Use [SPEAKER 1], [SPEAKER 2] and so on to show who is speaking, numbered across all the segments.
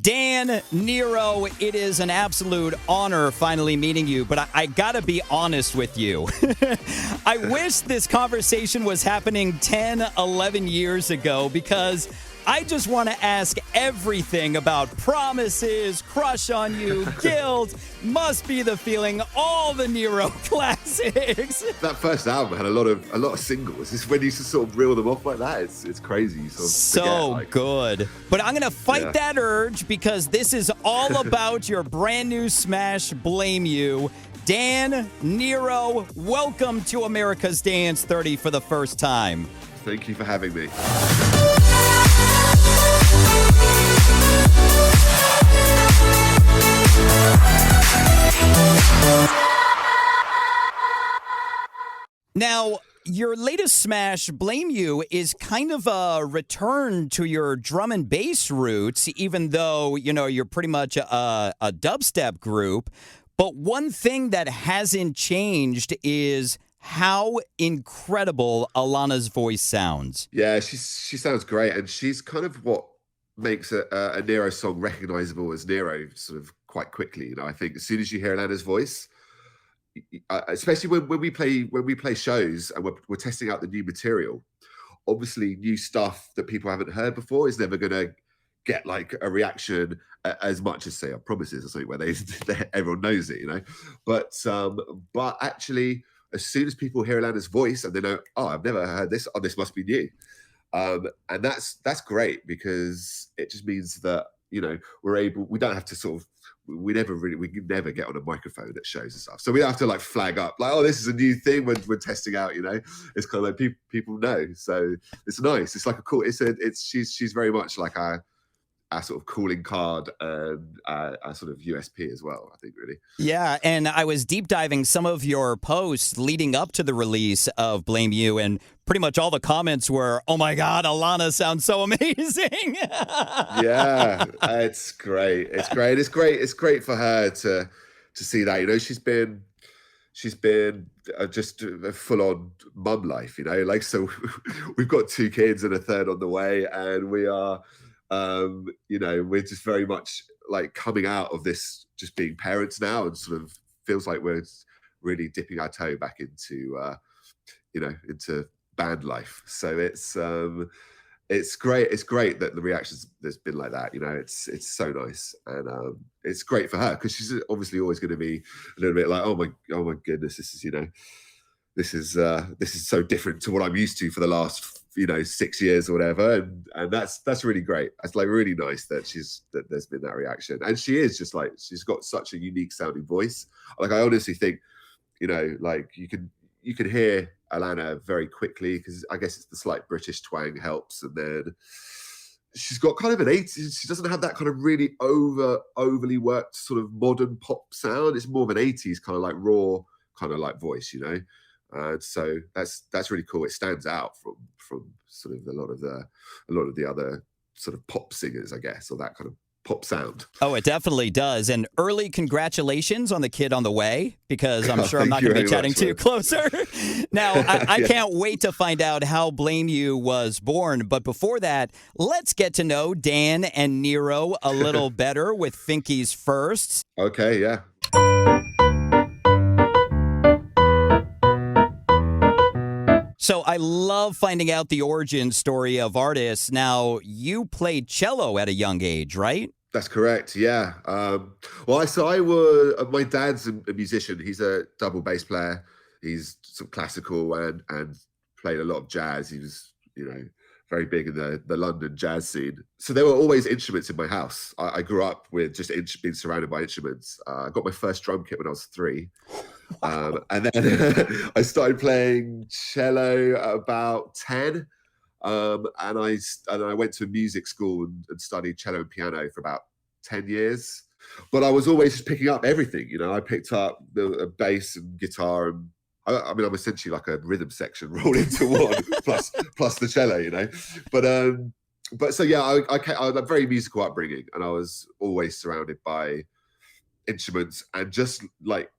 [SPEAKER 1] Dan NERO, it is an absolute honor finally meeting you, but I gotta be honest with you. I wish this conversation was happening 10, 11 years ago because I just want to ask everything about promises, crush on you, guilt, must be the feeling, all the NERO classics.
[SPEAKER 2] That first album had a lot of singles. It's when you just sort of reel them off like that. It's crazy. You sort of forget,
[SPEAKER 1] good. But I'm gonna fight that urge because this is all about your brand new smash, Blame You. Dan NERO, welcome to America's Dance 30 for the first time.
[SPEAKER 2] Thank you for having me.
[SPEAKER 1] Now, your latest smash, Blame You, is kind of a return to your drum and bass roots, even though, you're pretty much a dubstep group. But one thing that hasn't changed is how incredible Alana's voice sounds.
[SPEAKER 2] Yeah, she sounds great, and she's kind of what makes a Nero song recognizable as Nero sort of quite quickly. I think as soon as you hear Alana's voice, especially when we play shows and we're testing out the new material, obviously new stuff that people haven't heard before is never going to get like a reaction as much as say a Promises or something where everyone knows it, but actually as soon as people hear Alana's voice and they know, oh, I've never heard this, oh, this must be new, and that's great because it just means that we don't have to sort of, we can never get on a microphone at shows and stuff, so we don't have to like flag up like, oh, this is a new thing when we're testing out. It's kind of like people know, so it's nice. It's like she's very much like our sort of calling card and our sort of USP as well, I think, really.
[SPEAKER 1] Yeah, and I was deep diving some of your posts leading up to the release of Blame You, and pretty much all the comments were, oh my God, Alana sounds so amazing.
[SPEAKER 2] Yeah, it's great. It's great for her to see that. She's been just a full-on mum life, so we've got 2 kids and a third on the way, and we are we're just very much like coming out of this just being parents now, and sort of feels like we're really dipping our toe back into into band life. So it's great. It's great that the reactions there's been like that. It's so nice, and it's great for her because she's obviously always going to be a little bit like, oh my goodness, this is so different to what I'm used to for the last 6 years or whatever, and that's really great. It's like really nice that there's been that reaction, and she is just like, she's got such a unique sounding voice. Like I honestly think, like you can hear Alana very quickly because I guess it's the slight British twang helps, and then she's got kind of an 80s. She doesn't have that kind of really overly worked sort of modern pop sound. It's more of an 80s kind of like raw kind of like voice, so that's really cool. It stands out from sort of a lot of the other sort of pop singers, I guess, or that kind of pop sound.
[SPEAKER 1] Oh, it definitely does. And early congratulations on the kid on the way, because I'm sure I'm not going to be chatting too closer. Now, I can't wait to find out how Blame You was born. But before that, let's get to know Dan and NERO a little better with Finky's firsts.
[SPEAKER 2] Okay, yeah.
[SPEAKER 1] So I love finding out the origin story of artists. Now, you played cello at a young age, right?
[SPEAKER 2] That's correct, yeah. My dad's a musician. He's a double bass player. He's some classical and played a lot of jazz. He was, very big in the London jazz scene. So there were always instruments in my house. I grew up with just being surrounded by instruments. I got my first drum kit when I was 3. And then I started playing cello at about 10. And I went to music school and studied cello and piano for about 10 years. But I was always just picking up everything. I picked up the bass and guitar, and I mean, I'm essentially like a rhythm section rolled into one, plus the cello, But so yeah, I had a very musical upbringing, and I was always surrounded by instruments and just like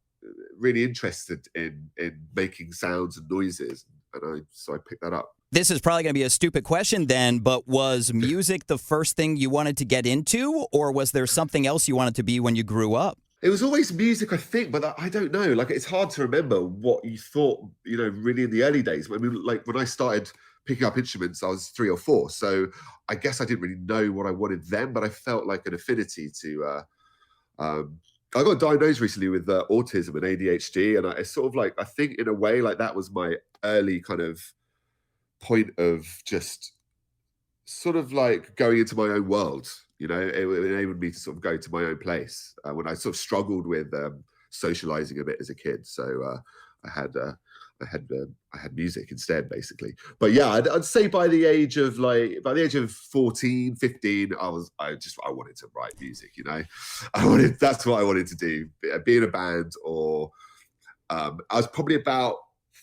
[SPEAKER 2] really interested in making sounds and noises, and so I picked that up.
[SPEAKER 1] This is probably going to be a stupid question then, but was music the first thing you wanted to get into, or was there something else you wanted to be when you grew up?
[SPEAKER 2] It was always music, I think, but I don't know. Like, it's hard to remember what you thought, really in the early days. I mean, like when I started picking up instruments, I was 3 or 4. So I guess I didn't really know what I wanted then, but I felt like an affinity to. I got diagnosed recently with autism and ADHD, and it's sort of like, I think in a way, like that was my early kind of point of just sort of like going into my own world. It enabled me to sort of go to my own place when I sort of struggled with socializing a bit as a kid. So I had music instead, basically. But yeah, I'd say by the age of 14, 15, I wanted to write music. That's what I wanted to do, be in a band. Or I was probably about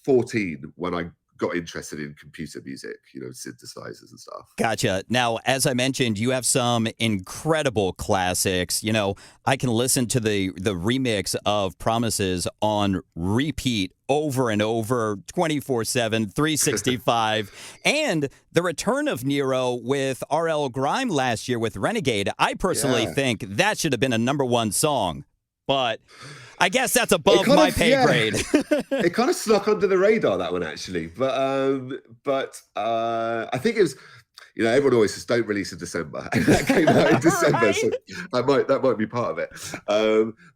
[SPEAKER 2] 14 when I got interested in computer music, synthesizers and stuff.
[SPEAKER 1] Gotcha. Now, as I mentioned, you have some incredible classics. I can listen to the remix of Promises on repeat over and over, 24/7, 365. And the return of Nero with RL Grime last year with Renegade. I personally think that should have been a -- 1 song, but I guess that's above my pay grade.
[SPEAKER 2] It kind of snuck under the radar, that one, actually. But I think it was, everyone always says don't release in December, and that came out in December, right? So that might be part of it.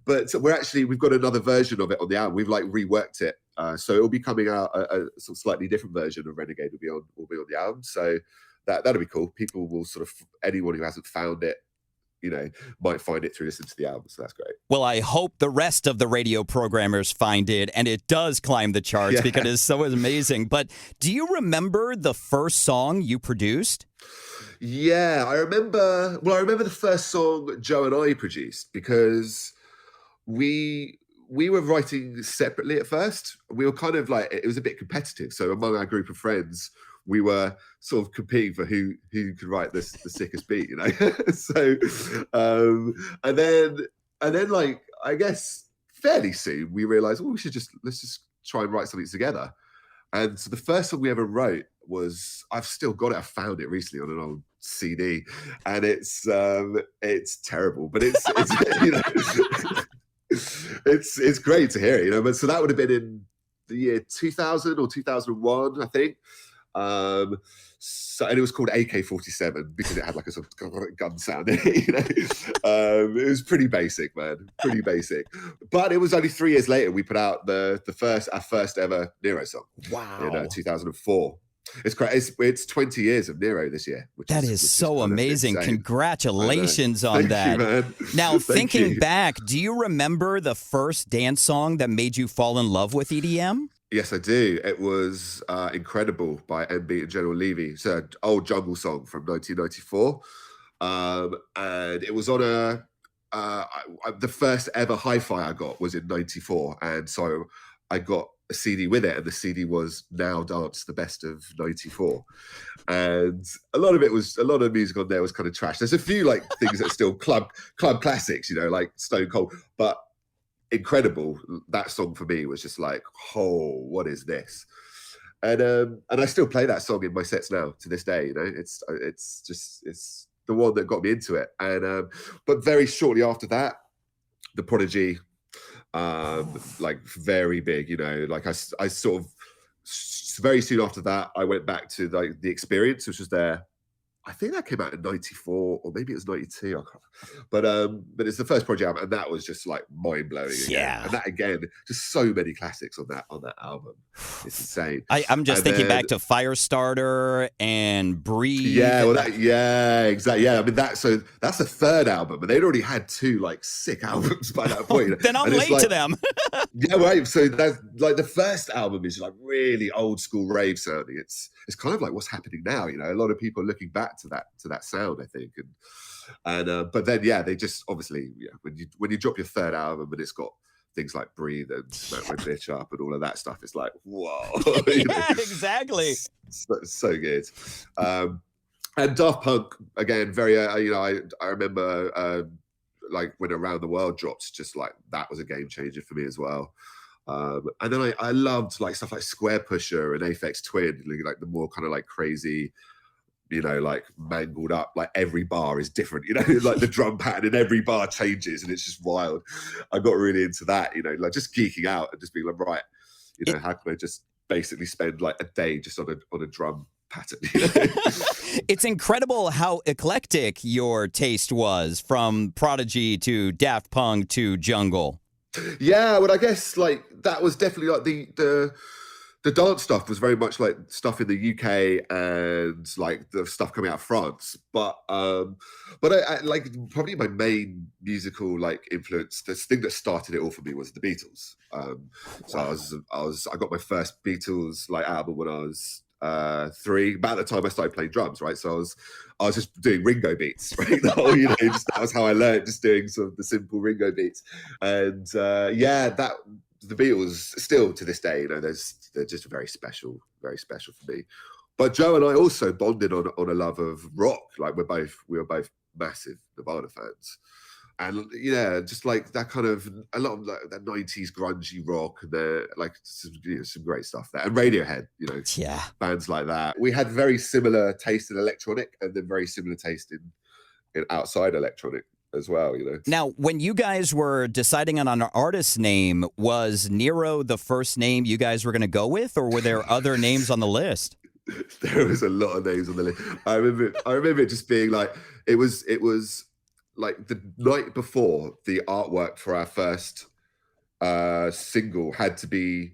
[SPEAKER 2] But we've got another version of it on the album. We've like reworked it, so it'll be coming out a sort of slightly different version of Renegade will be on the album. So that'll be cool. People will anyone who hasn't found it, might find it through listening to the album. So that's great.
[SPEAKER 1] Well, I hope the rest of the radio programmers find it and it does climb the charts because it's so amazing. But do you remember the first song you produced?
[SPEAKER 2] Yeah, I remember the first song Joe and I produced because we were writing separately at first. We were kind of like, it was a bit competitive. So among our group of friends, we were sort of competing for who could write the sickest beat, So, and then like, I guess fairly soon we realized, let's just try and write something together. And so the first song we ever wrote was, I've still got it. I found it recently on an old CD, and it's terrible, but it's it's great to hear it, But so that would have been in the year 2000 or 2001, I think. And it was called AK-47 because it had like a sort of gun sound in it. It was pretty basic, man, pretty basic. But it was only 3 years later we put out our first ever Nero song.
[SPEAKER 1] Wow,
[SPEAKER 2] in 2004. It's great. It's 20 years of Nero this year. Which is so
[SPEAKER 1] amazing. Congratulations on that.
[SPEAKER 2] Thank you, man.
[SPEAKER 1] Now, thinking back, do you remember the first dance song that made you fall in love with EDM?
[SPEAKER 2] Yes, I do. It was Incredible by MB and General Levy. It's an old jungle song from 1994. And it was on the first ever hi-fi I got was in 94. And so I got a CD with it, and the CD was Now Dance, the best of 94. And a lot of the music on there was kind of trash. There's a few like things that are still club classics, like Stone Cold, but Incredible, that song for me was just like, oh, what is this? And I still play that song in my sets now to this day. It's the one that got me into it. And but very shortly after that, The Prodigy, like very big. Like I sort of very soon after that, I went back to like The Experience, which was their, I think that came out in 94 or maybe it was 92. But it's the first project album, and that was just like mind blowing.
[SPEAKER 1] Yeah.
[SPEAKER 2] And that again, just so many classics on that album. It's insane.
[SPEAKER 1] I'm just thinking back to Firestarter and Breathe.
[SPEAKER 2] Yeah, well, exactly. Yeah, I mean that's the third album, and they'd already had 2 like sick albums by that point.
[SPEAKER 1] Then I'm late to them.
[SPEAKER 2] Yeah, right. So that's like the first album is like really old school rave sounding. It's kind of like what's happening now. A lot of people are looking back to that sound, I think, and but then they just obviously when you drop your third album and it's got things like Breathe and Smack My Bitch Up and all of that stuff, it's like, whoa.
[SPEAKER 1] Exactly.
[SPEAKER 2] So good. And Daft Punk again, very I remember like when Around the World dropped, just like that was a game changer for me as well. And then I loved like stuff like Square Pusher and Aphex Twin, like the more kind of like crazy, like mangled up, like every bar is different, like the drum pattern in every bar changes and it's just wild. I got really into that, like just geeking out and just being like, right, how can I just basically spend like a day just on a drum pattern?
[SPEAKER 1] It's incredible how eclectic your taste was, from Prodigy to Daft Punk to jungle.
[SPEAKER 2] Yeah, well, I guess like that was definitely like the dance stuff was very much like stuff in the UK and like the stuff coming out of France. But I like probably my main musical like influence, the thing that started it all for me was the Beatles. So I got my first Beatles like album when I was 3, about the time I started playing drums, right? So I was just doing Ringo beats, right? That was how I learned, just doing sort of the simple Ringo beats. And the Beatles still to this day, they're just very special for me. But Joe and I also bonded on a love of rock. Like we were both massive Nirvana fans. And just like that kind of a lot of like that 90s grungy rock, and like some great stuff there. And Radiohead, bands like that. We had very similar taste in electronic, and then very similar taste in outside electronic as well.
[SPEAKER 1] Now, when you guys were deciding on an artist name, was Nero the first name you guys were going to go with, or were there other names on the list?
[SPEAKER 2] There was a lot of names on the list. I remember it just being like it was like the night before the artwork for our first single had to be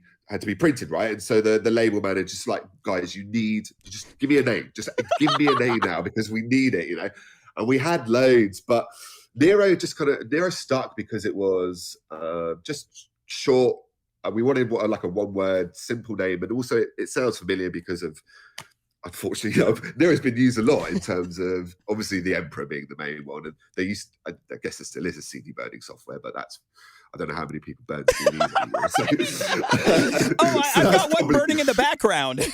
[SPEAKER 2] printed, right? And so the label manager's like, guys, you just give me a name. Just give me a name now because we need it, And we had loads, but Nero stuck because it was just short. We wanted like a one-word, simple name, and also it sounds familiar because of, unfortunately, Nero's been used a lot in terms of obviously the Emperor being the main one, and I guess there still is a CD burning software, but I don't know how many people burn CDs anymore.
[SPEAKER 1] I've got one burning in the background.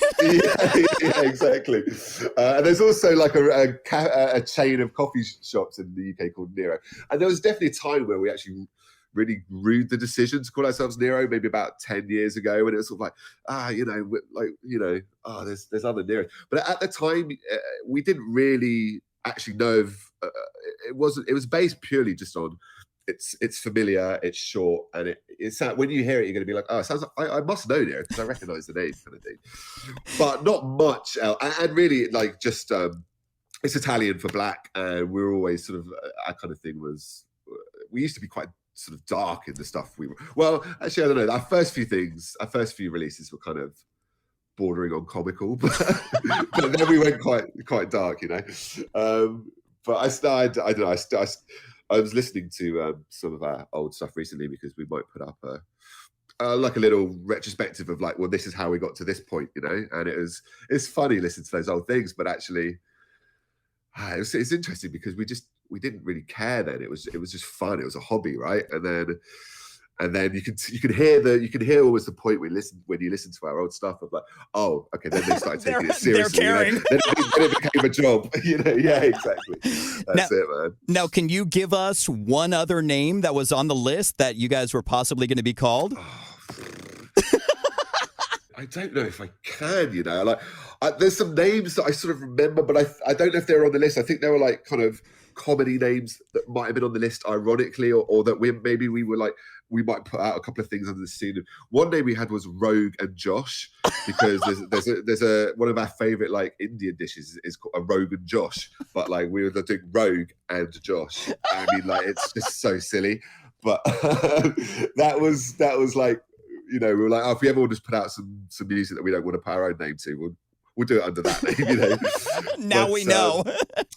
[SPEAKER 2] yeah, exactly. And there's also like a chain of coffee shops in the UK called Nero, and there was definitely a time where we actually really rued the decision to call ourselves Nero, maybe about 10 years ago, when it was sort of like, there's other Neros. But at the time, we didn't really actually know if it was based purely just on it's familiar, it's short, and it's when you hear it, you're going to be like, oh, it sounds like I must know Nero because I recognize the name, kind of thing. But not much else. And really, like, just it's Italian for black, and we're always sort of our kind of thing was we used to be quite sort of dark in the stuff we were. Well, actually, I don't know. Our first few releases were kind of bordering on comical, but then we went quite dark, But I don't know. I was listening to some of our old stuff recently because we might put up like a little retrospective of like, well, this is how we got to this point, And it's funny listening to those old things, but actually, it's interesting because we didn't really care then. It was just fun. It was a hobby, right? And then you can hear always the point when you listen to our old stuff of like, oh, okay, then they started taking it seriously.
[SPEAKER 1] They're caring.
[SPEAKER 2] Then it became a job. Yeah, exactly. That's it, man.
[SPEAKER 1] Now, can you give us one other name that was on the list that you guys were possibly going to be called?
[SPEAKER 2] I don't know if I can, like there's some names that I sort of remember, but I don't know if they were on the list. I think they were like kind of comedy names that might have been on the list ironically, or that we were like, we might put out a couple of things under the scene. One name we had was Rogue and Josh, because there's a one of our favorite like Indian dishes is called a Rogan Josh, but like we were doing Rogue and Josh. I mean, like it's just so silly, but that was like, we were like, oh, if we ever want to put out some music that we don't want to put our own name to, we'll do it under that name,
[SPEAKER 1] Now we know.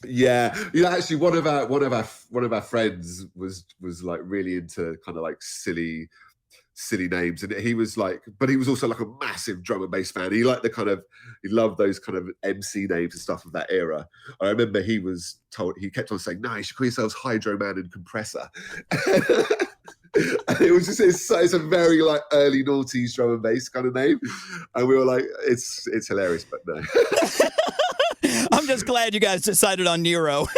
[SPEAKER 2] Yeah, actually, one of our friends was like really into kind of like silly names, and he was like, but he was also like a massive drum and bass fan. He liked he loved those kind of MC names and stuff of that era. I remember he kept on saying, no, you should call yourselves Hydro Man and Compressor. And it was it's a very like early noughties drum and bass kind of name, and we were like, it's hilarious, but no.
[SPEAKER 1] I'm just glad you guys decided on Nero.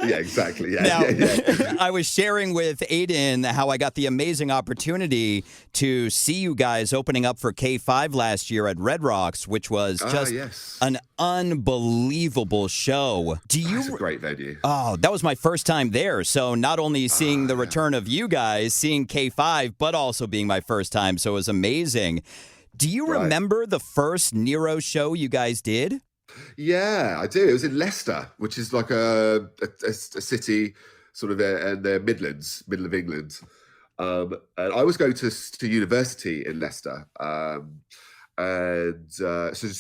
[SPEAKER 2] Yeah, exactly. Yeah,
[SPEAKER 1] Now,
[SPEAKER 2] yeah.
[SPEAKER 1] I was sharing with Aiden how I got the amazing opportunity to see you guys opening up for K5 last year at Red Rocks, which was just
[SPEAKER 2] Yes.
[SPEAKER 1] an unbelievable show.
[SPEAKER 2] That's a great venue.
[SPEAKER 1] Oh, that was my first time there. So not only seeing the return of you guys, seeing K5, but also being my first time. So it was amazing. Do you remember the first Nero show you guys did?
[SPEAKER 2] Yeah, I do. It was in Leicester, which is like a city sort of in the Midlands, middle of England. And I was going to university in Leicester. So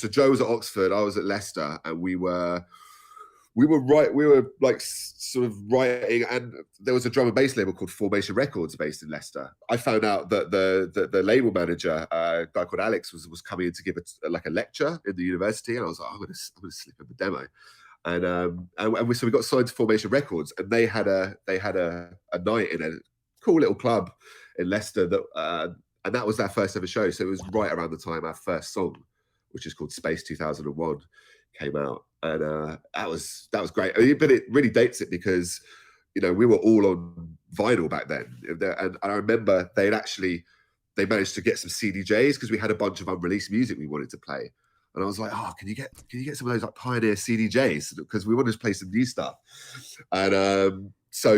[SPEAKER 2] Joe was at Oxford, I was at Leicester, and we were like sort of writing, and there was a drum and bass label called Formation Records based in Leicester. I found out that the label manager, a guy called Alex, was coming in to give a lecture in the university, and I was like, I'm gonna slip him a demo. So we got signed to Formation Records, and they had a night in a cool little club in Leicester and that was our first ever show. So it was right around the time our first song, which is called Space 2001, came out, and that was great. I mean, but it really dates it because we were all on vinyl back then, and I remember they managed to get some CDJs because we had a bunch of unreleased music we wanted to play. And I was like, "Oh, can you get some of those like Pioneer CDJs? Because we wanted to play some new stuff." And so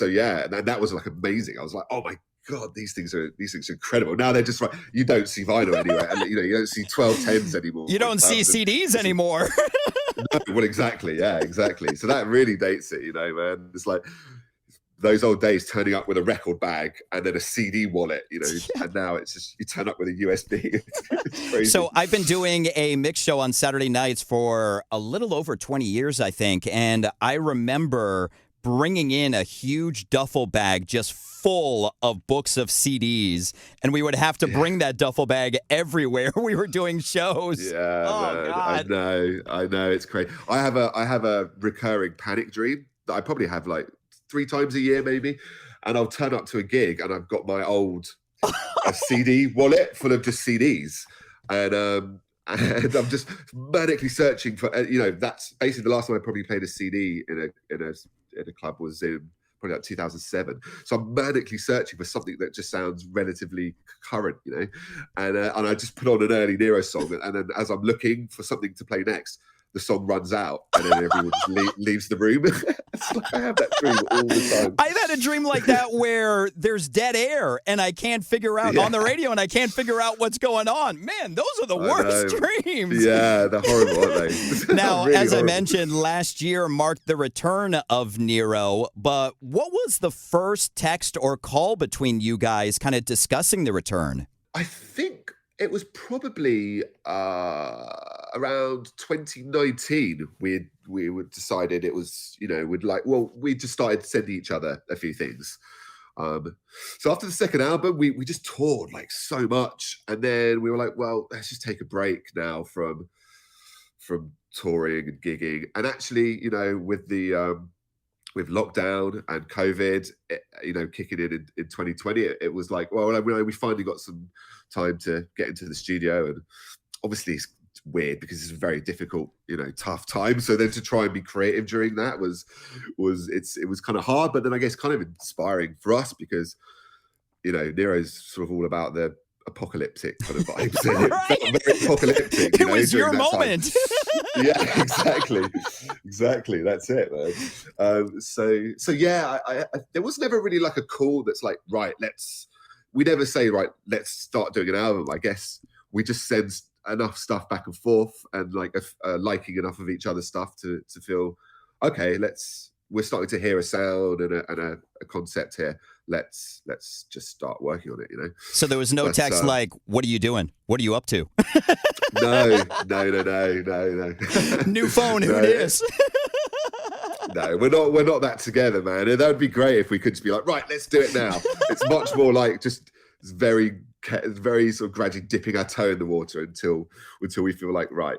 [SPEAKER 2] yeah, and that was like amazing. I was like, "Oh my God, these things are incredible." Now they're just like, you don't see vinyl anywhere, and you don't see 1210s anymore.
[SPEAKER 1] You don't see CDs anymore.
[SPEAKER 2] No, well, exactly, yeah, exactly. So that really dates it, man. It's like those old days turning up with a record bag and then a CD wallet, and now it's just you turn up with a USB. It's crazy.
[SPEAKER 1] So I've been doing a mix show on Saturday nights for a little over 20 years, I think, and I remember bringing in a huge duffel bag just full of books of CDs, and we would have to bring that duffel bag everywhere we were doing shows.
[SPEAKER 2] Yeah,
[SPEAKER 1] oh,
[SPEAKER 2] man,
[SPEAKER 1] God.
[SPEAKER 2] I know, it's crazy. I have a recurring panic dream that I probably have like 3 times a year, maybe, and I'll turn up to a gig and I've got my old CD wallet full of just CDs, and I'm just manically searching for. That's basically the last time I probably played a CD in a club was in probably like 2007. So I'm manically searching for something that just sounds relatively current, and I just put on an early Nero song, and then as I'm looking for something to play next, the song runs out, and then everyone just leaves the room. I have that dream all the time.
[SPEAKER 1] I've had a dream like that where there's dead air and I can't figure out on the radio, and I can't figure out what's going on. Man, those are the worst dreams.
[SPEAKER 2] Yeah, they're horrible, aren't they?
[SPEAKER 1] Now,
[SPEAKER 2] really
[SPEAKER 1] as
[SPEAKER 2] horrible.
[SPEAKER 1] I mentioned, last year marked the return of Nero, but what was the first text or call between you guys kind of discussing the return?
[SPEAKER 2] I think it was probably around 2019. We decided it was, we just started sending each other a few things. So after the second album, we just toured like so much, and then we were like, well, let's just take a break now from touring and gigging. And actually, with lockdown and COVID, kicking in 2020, it was like, well, we finally got some time to get into the studio, and obviously it's weird because it's a very difficult, tough time. So then to try and be creative during that it was kind of hard, but then I guess kind of inspiring for us because, Nero's sort of all about the apocalyptic kind of vibes.
[SPEAKER 1] Right?
[SPEAKER 2] It felt very apocalyptic.
[SPEAKER 1] It was your moment.
[SPEAKER 2] Yeah, exactly. That's it, man. So yeah, I there was never really like a call that's like, right, we never say, right, let's start doing an album. I guess we just send enough stuff back and forth and like liking enough of each other's stuff to feel, okay, we're starting to hear a sound and a concept here. Let's just start working on it,
[SPEAKER 1] So there was no text like, what are you doing? What are you up to?
[SPEAKER 2] No.
[SPEAKER 1] New phone, who this?
[SPEAKER 2] No, we're not that together, man. That would be great if we could just be like, right, let's do it now. It's much more like just very sort of gradually dipping our toe in the water until we feel like, right,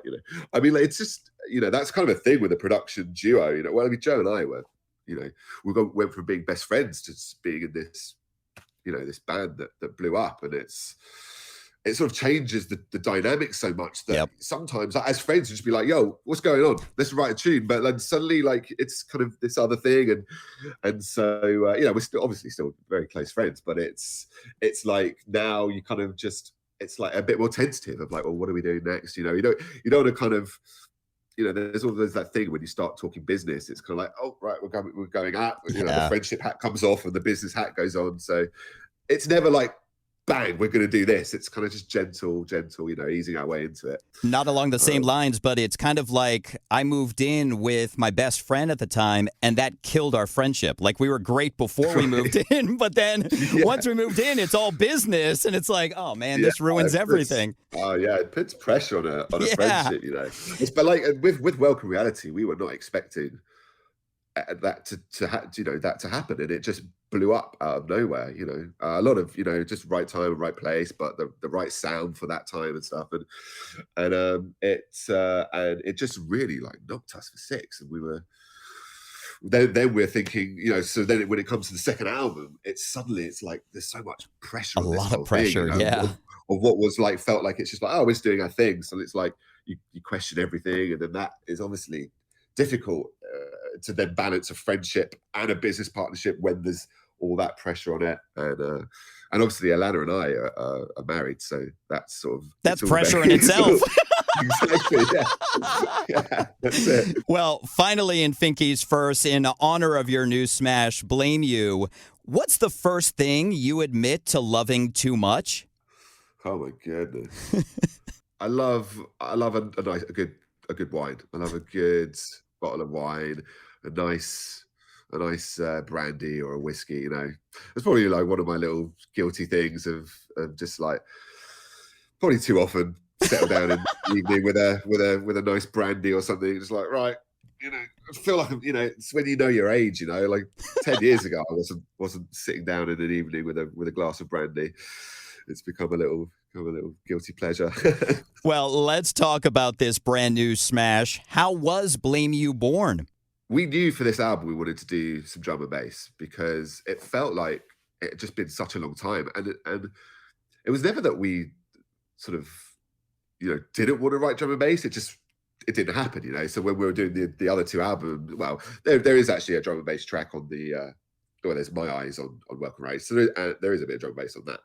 [SPEAKER 2] I mean, like, it's just, that's kind of a thing with a production duo, well, I mean, Joe and I were, we went from being best friends to being in this, this band that blew up, and it's it sort of changes the dynamic so much that
[SPEAKER 1] Yep.
[SPEAKER 2] sometimes like, as friends, just be like, yo, what's going on? Let's write a tune. But then suddenly like it's kind of this other thing. And so, we're still obviously still very close friends, but it's like now you kind of just, it's like a bit more tentative of like, well, what are we doing next? You don't want to kind of, there's always that thing when you start talking business, it's kind of like, oh, right, we're going out, the friendship hat comes off and the business hat goes on. So it's never like, bang, we're going to do this. It's kind of just gentle, easing our way into it.
[SPEAKER 1] Not along the same lines, but it's kind of like I moved in with my best friend at the time, and that killed our friendship. Like we were great before we moved in, but then once we moved in, it's all business, and it's like, oh man, this ruins everything.
[SPEAKER 2] It puts pressure on a friendship, But like with Welcome Reality, we were not expecting that to happen, and it just blew up out of nowhere. A lot of just right time right place, but the right sound for that time and stuff, and it just really like knocked us for six. And we were then we're thinking, so then when it comes to the second album, it's like there's so much pressure,
[SPEAKER 1] a lot of pressure,
[SPEAKER 2] of what was like felt like it's just like, oh, we're just doing our thing. So it's like you question everything, and then that is obviously difficult to then balance a friendship and a business partnership when there's all that pressure on it. And obviously Alana and I are married, so that's
[SPEAKER 1] pressure in itself.
[SPEAKER 2] Exactly. Yeah, that's it.
[SPEAKER 1] Well, finally, in Finky's verse, in honor of your new smash, Blame You, what's the first thing you admit to loving too much?
[SPEAKER 2] Oh my goodness. I love a good wine. I love a good bottle of wine, a nice brandy or a whiskey. It's probably like one of my little guilty things of just like probably too often settle down in the evening with a nice brandy or something. It's like, right, I feel like it's when your age. Like 10 years ago, I wasn't sitting down in an evening with a glass of brandy. It's become a little guilty pleasure.
[SPEAKER 1] Well, let's talk about this brand new smash. How was Blame You born?
[SPEAKER 2] We knew for this album we wanted to do some drum and bass because it felt like it had just been such a long time, and it was never that we sort of didn't want to write drum and bass. It didn't happen. So when we were doing the other two albums, well, there is actually a drum and bass track on the there's My Eyes on Welcome Race, so there is a bit of drum and bass on that,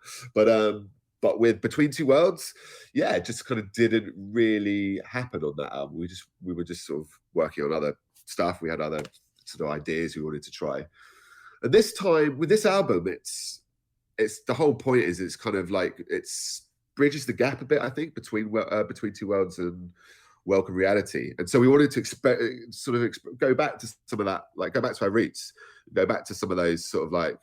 [SPEAKER 2] but with Between Two Worlds, it just kind of didn't really happen on that album. We were just sort of working on other stuff. We had other sort of ideas we wanted to try. And this time with this album, it's the whole point is it's kind of like it's bridges the gap a bit, I think, between Two Worlds and Welcome Reality. And so we wanted to go back to some of that, like go back to our roots, go back to some of those sort of like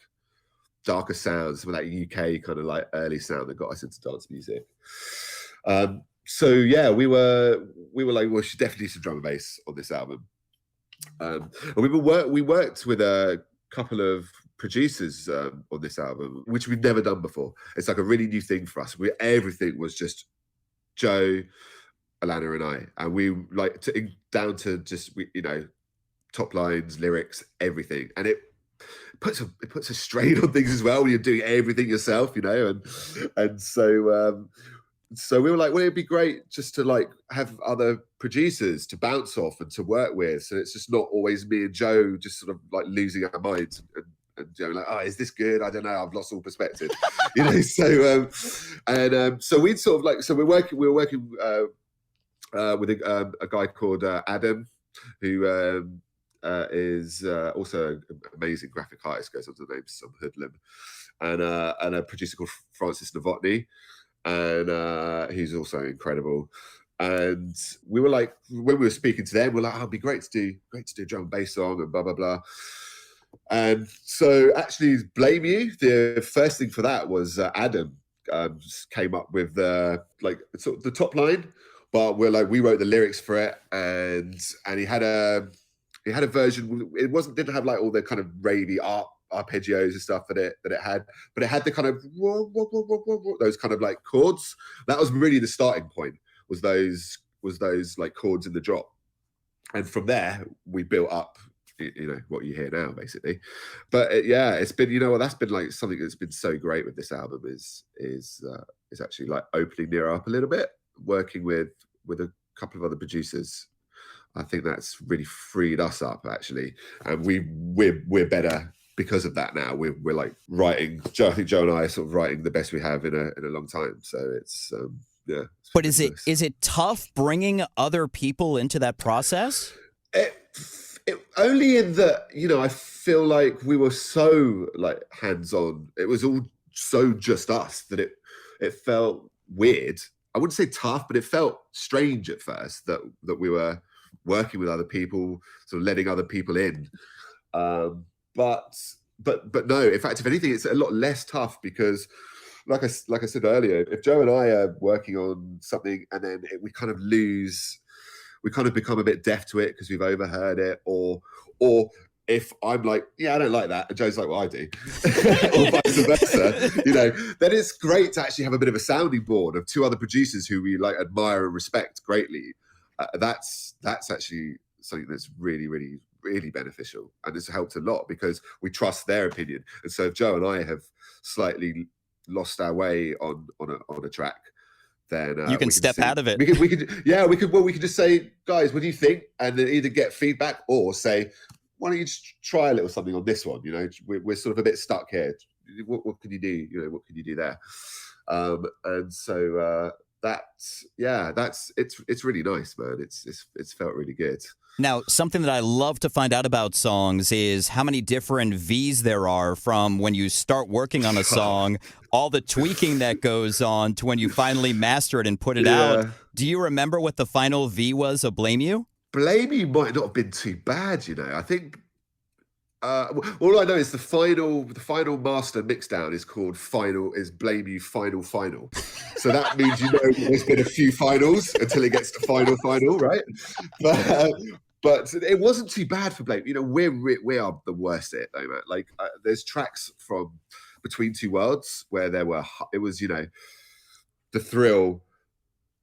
[SPEAKER 2] darker sounds, some of that UK kind of like early sound that got us into dance music. So we were like, well, we should definitely do some drum and bass on this album. And we worked with a couple of producers on this album, which we've never done before. It's like a really new thing for us. Everything was just Joe, Alana, and I, and we like down to just top lines, lyrics, everything, and it puts a strain on things as well when you're doing everything yourself, and so we were like, well, it'd be great just to like have other producers to bounce off and to work with, so it's just not always me and Joe just sort of like losing our minds and like, oh, is this good? I don't know, I've lost all perspective. So we'd sort of like, so we were working with a guy called Adam, who is also an amazing graphic artist, goes under the name Some Hoodlum, and a producer called Francis Novotny, and he's also incredible. And we were like, when we were speaking to them, we're like, oh, it'd be great to do a drum and bass song and blah blah blah. And so actually, Blame You, the first thing for that was Adam came up with like sort of the top line, but we wrote the lyrics for it, and he had a version. It didn't have like all the kind of ravey arpeggios and stuff that it had, but it had the kind of those kind of like chords. That was really the starting point. Was those like chords in the drop, and from there we built up what you hear now basically. But it's been that's been like something that's been so great with this album is is actually like opening Nero up a little bit, working with a couple of other producers. I think that's really freed us up actually, and we're better because of that now. We're like writing. I think Joe and I are sort of writing the best we have in a long time. So it's yeah. It's
[SPEAKER 1] But is it tough bringing other people into that process?
[SPEAKER 2] It only in that, you know, I feel like we were so like hands-on. It was all so just us that it felt weird. I wouldn't say tough, but it felt strange at first that we were working with other people, sort of letting other people in. But no, in fact, if anything, it's a lot less tough because like I said earlier, if Joe and I are working on something and then we kind of become a bit deaf to it because we've overheard it, or if I'm like, yeah, I don't like that, and Joe's like, well, I do, or vice versa, you know, then it's great to actually have a bit of a sounding board of two other producers who we like admire and respect greatly. That's actually something that's really, really, really beneficial, and it's helped a lot because we trust their opinion. And so if Joe and I have slightly lost our way on a track, then
[SPEAKER 1] you can step out of it.
[SPEAKER 2] We could just say, guys, what do you think? And then either get feedback or say, why don't you just try a little something on this one? You know, we're sort of a bit stuck here. What can you do? You know, what can you do there? And so it's really nice, man. It's felt really good.
[SPEAKER 1] Now, something that I love to find out about songs is how many different Vs there are from when you start working on a song, all the tweaking that goes on to when you finally master it and put it out. Do you remember what the final V was of Blame You?
[SPEAKER 2] Blame You might not have been too bad, you know. I think all I know is the final master mixdown is called Blame You Final. So that means, you know, there's been a few finals until it gets to final, right? But it wasn't too bad for Blame. You know, we are the worst at it though, man. Like there's tracks from Between Two Worlds where it was, you know, the Thrill,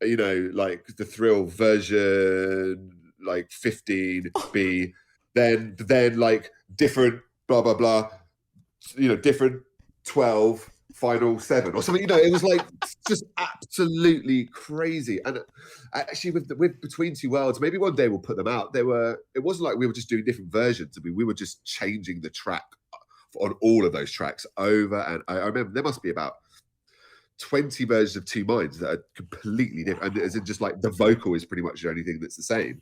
[SPEAKER 2] you know, like the Thrill version like 15B, then like different blah blah blah, you know, different 12 final 7 or something, you know. It was like just absolutely crazy. And actually with Between Two Worlds, maybe one day we'll put them out. It wasn't like we were just doing different versions. I mean, we were just changing the track on all of those tracks over, and I remember there must be about 20 versions of Two Minds that are completely different, and as in just like the vocal is pretty much the only thing that's the same.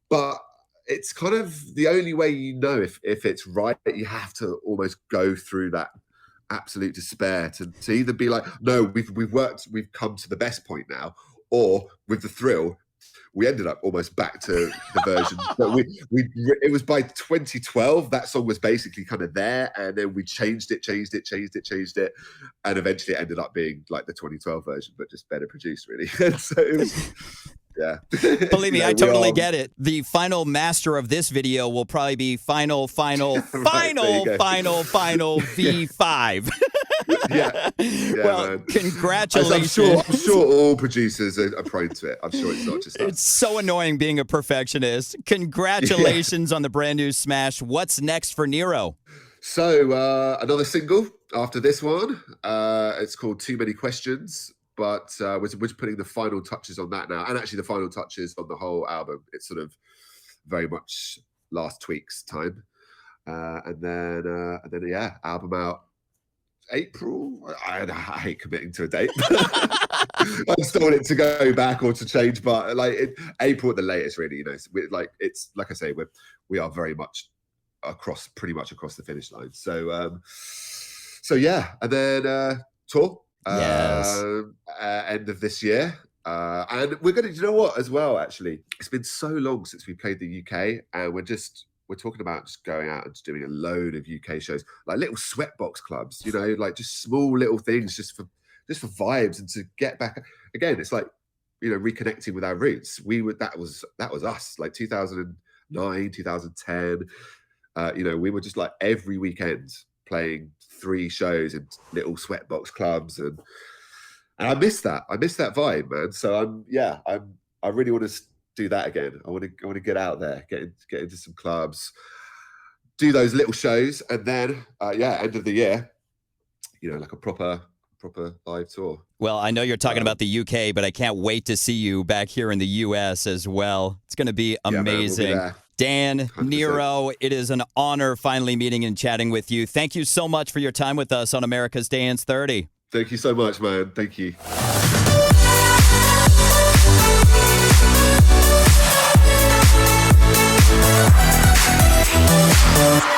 [SPEAKER 2] But it's kind of the only way, you know, if it's right. You have to almost go through that absolute despair to either be like, no, we've come to the best point now, or with the Thrill, we ended up almost back to the version that it was by 2012, that song was basically kind of there, and then we changed it, and eventually it ended up being like the 2012 version, but just better produced, really. So it was, yeah.
[SPEAKER 1] Believe me, I totally get it. The final master of this video will probably be final V5.
[SPEAKER 2] Yeah,
[SPEAKER 1] well,
[SPEAKER 2] man.
[SPEAKER 1] Congratulations.
[SPEAKER 2] I'm sure all producers are prone to it. I'm sure it's not just us.
[SPEAKER 1] It's so annoying being a perfectionist. Congratulations on the brand new smash. What's next for Nero?
[SPEAKER 2] So another single after this one. It's called Too Many Questions, but we're putting the final touches on that now, and actually the final touches on the whole album. It's sort of very much last tweaks time, and then yeah, album out April. I hate committing to a date. I still want it to go back or to change, but like April at the latest, really. You know, it's like I say, we are very much pretty much across the finish line. So yeah, and then tour.
[SPEAKER 1] Yes.
[SPEAKER 2] End of this year. And we're gonna, you know what, as well, actually, it's been so long since we played the UK, and we're talking about just going out and just doing a load of UK shows, like little sweatbox clubs, you know, like just small little things, just for vibes, and to get back again. It's like, you know, reconnecting with our roots. That was us, like 2009, 2010. You know, we were just like every weekend playing 3 shows in little sweatbox clubs, and I miss that. I miss that vibe, man. So I really want to do that again. I want to get out there, get into some clubs, do those little shows, and then end of the year, you know, like a proper proper live tour.
[SPEAKER 1] Well, I know you're talking about the UK, but I can't wait to see you back here in the US as well. It's going to be amazing.
[SPEAKER 2] Yeah, man, we'll be there.
[SPEAKER 1] Dan
[SPEAKER 2] 100%.
[SPEAKER 1] NERO, it is an honor finally meeting and chatting with you. Thank you so much for your time with us on America's Dance 30.
[SPEAKER 2] Thank you so much, man. Thank you.
[SPEAKER 3] Yeah.